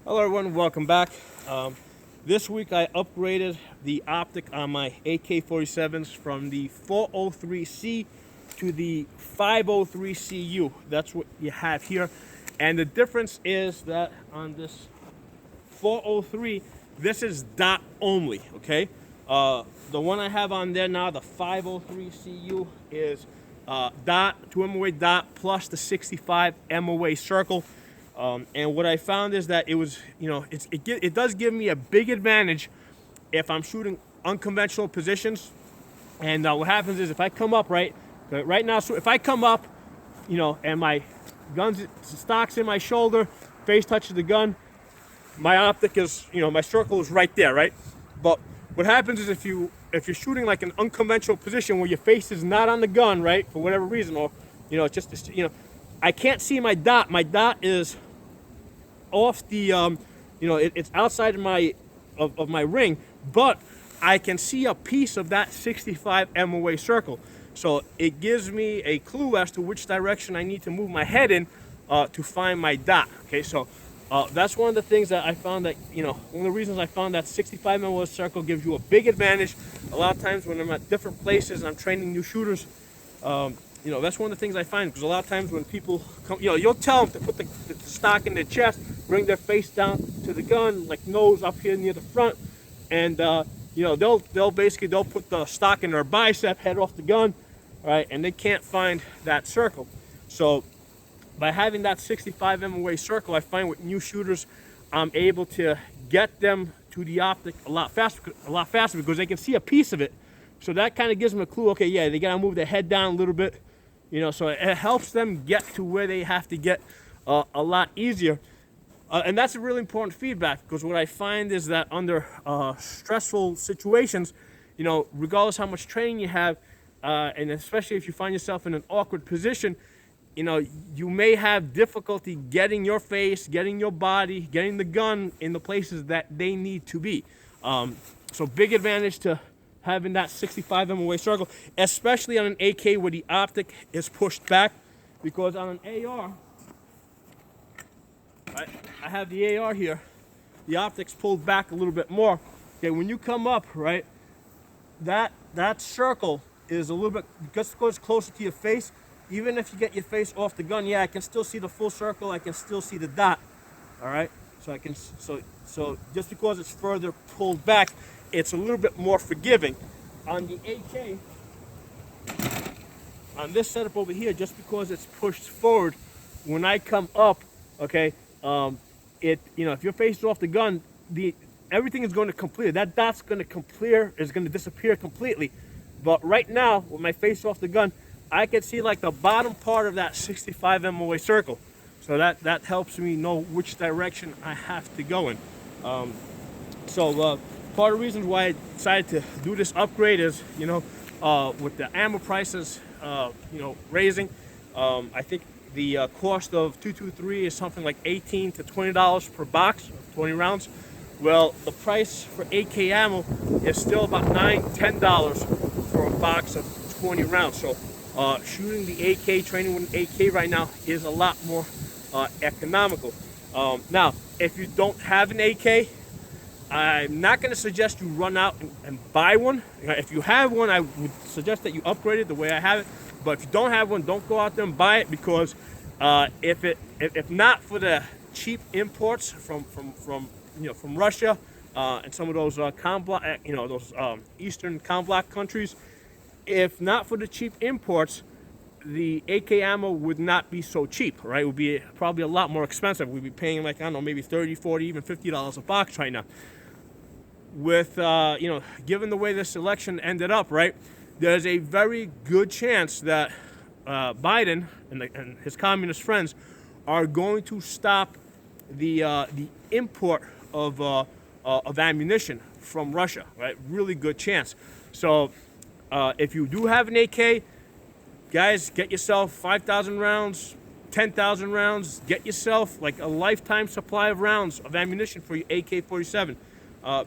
Hello everyone, welcome back. This week I upgraded the optic on my AK-47s from the 403C to the 503cu. That's what you have here. And the difference is that on this 403, this is dot only, okay? The one I have on there now, the 503cu, is dot, 2 MOA dot, plus the 65 MOA circle. And what I found is that it was, it does give me a big advantage if I'm shooting unconventional positions. And what happens is if I come up, right now, so if I come up, and my gun's stock's in my shoulder, face touches the gun, my optic is, my circle is right there, right? But what happens is if you're shooting like an unconventional position where your face is not on the gun, right, for whatever reason, or I can't see my dot. My dot is off the, it's outside of my ring, but I can see a piece of that 65 MOA circle. So it gives me a clue as to which direction I need to move my head in to find my dot. Okay, so that's one of the things that I found that, one of the reasons I found that 65 MOA circle gives you a big advantage. A lot of times when I'm at different places and I'm training new shooters, that's one of the things I find, because a lot of times when people come, you'll tell them to put the stock in their chest, bring their face down to the gun, like nose up here near the front, and they'll put the stock in their bicep, head off the gun, right, and they can't find that circle. So by having that 65 MOA circle, I find with new shooters, I'm able to get them to the optic a lot faster because they can see a piece of it. So that kind of gives them a clue. Okay, yeah, they gotta move their head down a little bit, so it helps them get to where they have to get a lot easier. And that's a really important feedback, because what I find is that under stressful situations, regardless how much training you have, and especially if you find yourself in an awkward position, you may have difficulty getting your face, getting your body, getting the gun in the places that they need to be. So big advantage to having that 65 MOA circle, especially on an AK where the optic is pushed back, because on an AR, I have the AR here, the optic's pulled back a little bit more. Okay, when you come up, right, that circle is a little bit, just because it's closer to your face, even if you get your face off the gun, yeah, I can still see the full circle, I can still see the dot, all right? So so just because it's further pulled back, it's a little bit more forgiving. On the AK, on this setup over here, just because it's pushed forward, when I come up, okay, if your face is off the gun, everything is going to complete. That dot's going to disappear completely. But right now, with my face off the gun, I can see like the bottom part of that 65 MOA circle. So that helps me know which direction I have to go in. Part of the reasons why I decided to do this upgrade is, with the ammo prices, raising, I think the cost of 223 is something like $18 to $20 per box of 20 rounds. Well, the price for AK ammo is still about $9, $10 for a box of 20 rounds. So shooting the AK, training with an AK right now is a lot more economical. Now, if you don't have an AK, I'm not going to suggest you run out and buy one. If you have one, I would suggest that you upgrade it the way I have it. But if you don't have one, don't go out there and buy it, because if not for the cheap imports from Russia and some of those Eastern bloc countries, if not for the cheap imports, the AK ammo would not be so cheap, right? It would be probably a lot more expensive. We'd be paying like, I don't know, maybe $30, $40, even $50 a box right now. With, given the way this election ended up, right, there's a very good chance that Biden and his communist friends are going to stop the import of ammunition from Russia, right? Really good chance. So if you do have an AK, guys, get yourself 5,000 rounds, 10,000 rounds. Get yourself like a lifetime supply of rounds of ammunition for your AK-47,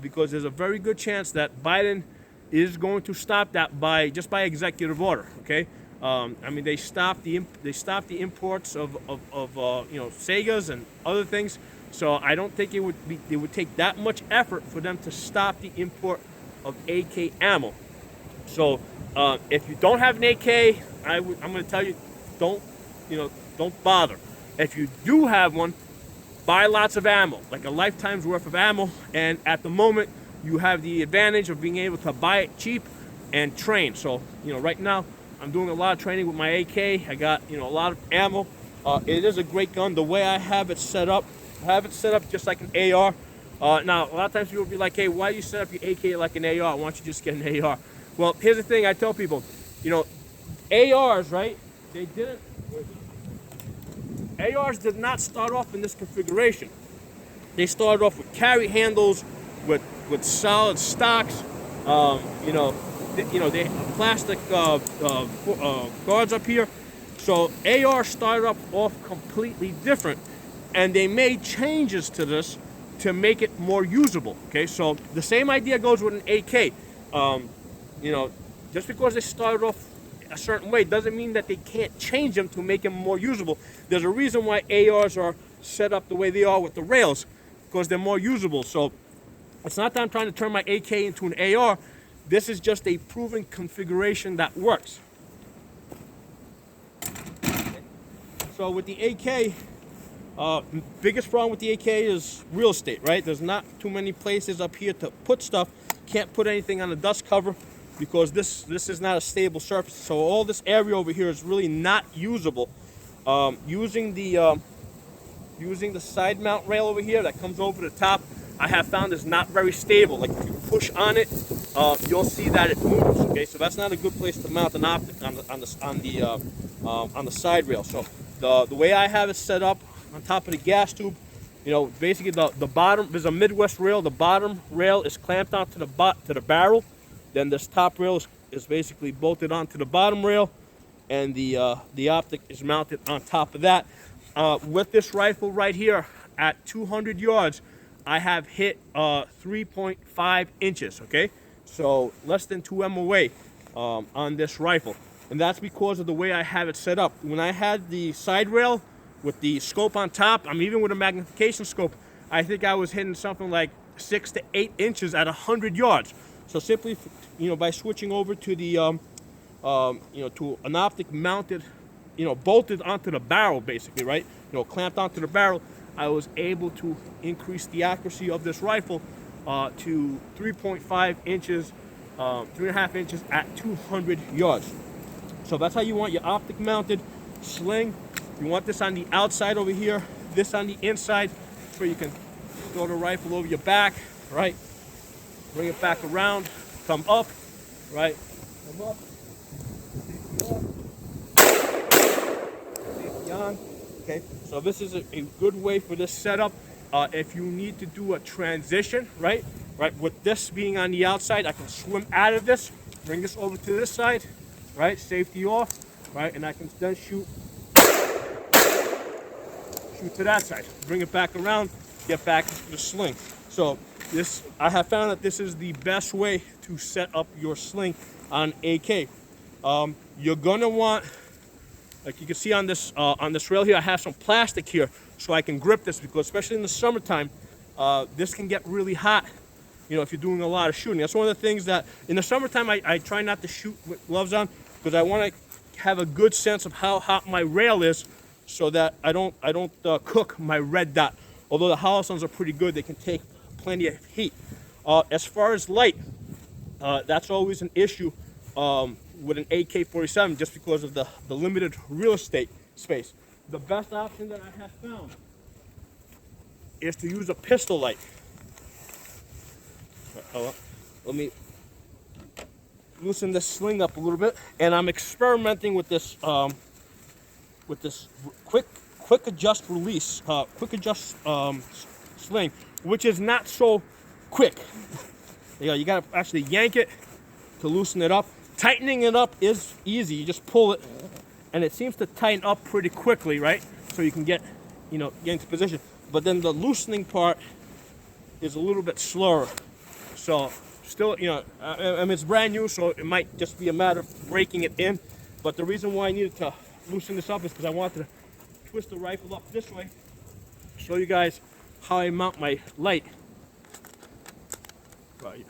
because there's a very good chance that Biden is going to stop that by executive order. Okay, I mean they stopped the imports of Segas and other things. So I don't think it would take that much effort for them to stop the import of AK ammo. So if you don't have an AK, I'm going to tell you, don't bother. If you do have one, buy lots of ammo, like a lifetime's worth of ammo. And at the moment, you have the advantage of being able to buy it cheap and train. So right now I'm doing a lot of training with my AK. I got a lot of ammo. It is a great gun. The way I have it set up, just like an AR. Now, a lot of times people will be like, hey, why do you set up your AK like an AR? Why don't you just get an AR? Well, here's the thing I tell people. ARs, right? ARs did not start off in this configuration. They started off with carry handles, with solid stocks. They have plastic guards up here. So AR started off completely different, and they made changes to this to make it more usable. Okay, so the same idea goes with an AK. Just because they started off a certain way doesn't mean that they can't change them to make them more usable. There's a reason why ARs are set up the way they are with the rails, because they're more usable. So it's not that I'm trying to turn my AK into an AR. This is just a proven configuration that works. So with the AK, biggest problem with the AK is real estate, right? There's not too many places up here to put stuff. Can't put anything on the dust cover because this is not a stable surface. So all this area over here is really not usable. Using the side mount rail over here that comes over the top, I have found is not very stable. Like if you push on it, you'll see that it moves. Okay, so that's not a good place to mount an optic on the side rail. So the way I have it set up on top of the gas tube, basically the bottom, there's a Midwest rail. The bottom rail is clamped onto the barrel. Then this top rail is basically bolted onto the bottom rail, and the optic is mounted on top of that. With this rifle right here at 200 yards, I have hit 3.5 inches. Okay, so less than 2 MOA on this rifle. And that's because of the way I have it set up. When I had the side rail with the scope on top, even with a magnification scope, I think I was hitting something like 6 to 8 inches at 100 yards. So simply, by switching over to the, to an optic mounted, bolted onto the barrel, basically, right? Clamped onto the barrel, I was able to increase the accuracy of this rifle to 3.5 inches, 3.5 inches at 200 yards. So that's how you want your optic mounted sling. You want this on the outside over here, this on the inside, so you can throw the rifle over your back, right? Bring it back around, come up, right? Come up, safety on. Okay, so this is a good way for this setup. If you need to do a transition, right, with this being on the outside, I can swim out of this, bring this over to this side, right, safety off, right, and I can then shoot to that side, bring it back around, get back into the sling. So I have found that this is the best way to set up your sling on AK. You're gonna want, like you can see on this rail here, I have some plastic here so I can grip this, because especially in the summertime, this can get really hot. If you're doing a lot of shooting. That's one of the things that in the summertime I try not to shoot with gloves on, because I want to have a good sense of how hot my rail is, so that I don't cook my red dot. Although the Holosuns are pretty good, they can take plenty of heat. As far as light, that's always an issue with an AK-47, just because of the limited real estate space. The best option that I have found is to use a pistol light. Let me loosen this sling up a little bit, and I'm experimenting with this quick adjust release, sling, which is not so quick. You gotta actually yank it to loosen it up. Tightening it up is easy. You just pull it, and it seems to tighten up pretty quickly, right? So you can get into position. But then the loosening part is a little bit slower. So still, it's brand new, so it might just be a matter of breaking it in. But the reason why I needed to loosen this up is because I wanted to twist the rifle up this way, show you guys how I mount my light. Right.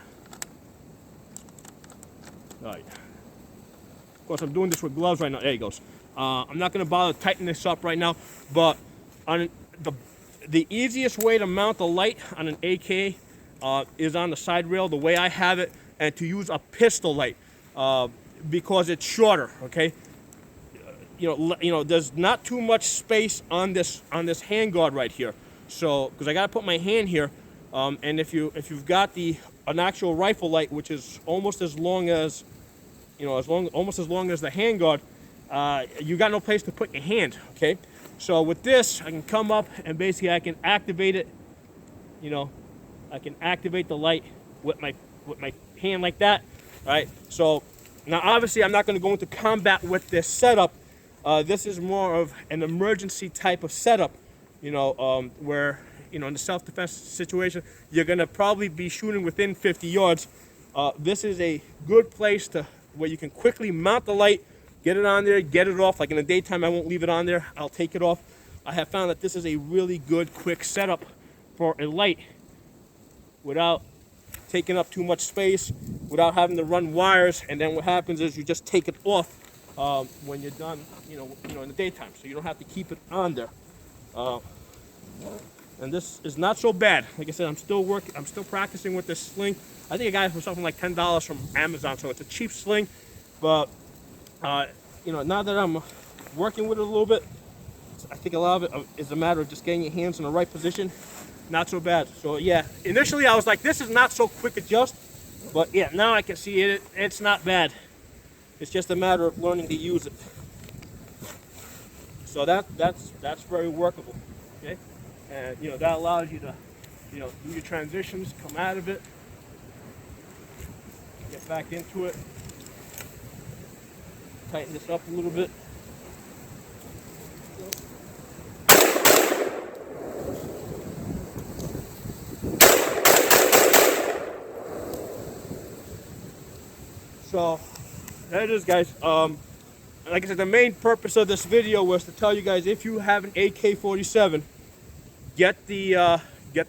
Right. Of course, I'm doing this with gloves right now. There he goes. I'm not going to bother tightening this up right now, but on the easiest way to mount the light on an AK is on the side rail, the way I have it, and to use a pistol light because it's shorter. Okay. You know, there's not too much space on this handguard right here. So, because I got to put my hand here, and if you've got an actual rifle light, which is almost as long as, you know, almost as long as the handguard, you got no place to put your hand. Okay. So with this, I can come up and basically I can activate it. You know, I can activate the light with my hand like that. Right. So now obviously I'm not going to go into combat with this setup. This is more of an emergency type of setup, you know, where, you know, in the self-defense situation, you're going to probably be shooting within 50 yards. This is a good place where you can quickly mount the light, get it on there, get it off. Like in the daytime, I won't leave it on there. I'll take it off. I have found that this is a really good, quick setup for a light without taking up too much space, without having to run wires. And then what happens is you just take it off when you're done, you know, in the daytime, so you don't have to keep it on there. And this is not so bad. Like I said, I'm still practicing with this sling. I think I got it for something like $10 from Amazon, so it's a cheap sling. But you know, now that I'm working with it a little bit, I think a lot of it is a matter of just getting your hands in the right position. Not so bad. So yeah, initially I was like, this is not so quick adjust, but yeah, now I can see it. It's not bad. It's just a matter of learning to use it. So that's very workable. Okay, and you know that allows you to, you know, do your transitions, come out of it, get back into it, tighten this up a little bit. So there it is, guys. Like I said, the main purpose of this video was to tell you guys, if you have an AK-47, get the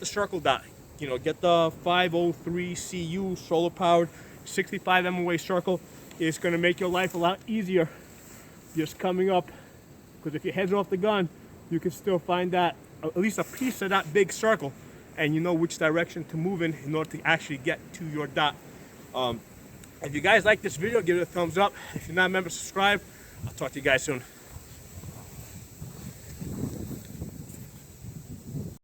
circle dot. You know, get the 503cu solar powered 65 MOA circle. It's going to make your life a lot easier just coming up, because if your head's off the gun, you can still find that, at least a piece of that big circle, and you know which direction to move in order to actually get to your dot. If you guys like this video, give it a thumbs up. If you're not a member, subscribe. I'll talk to you guys soon.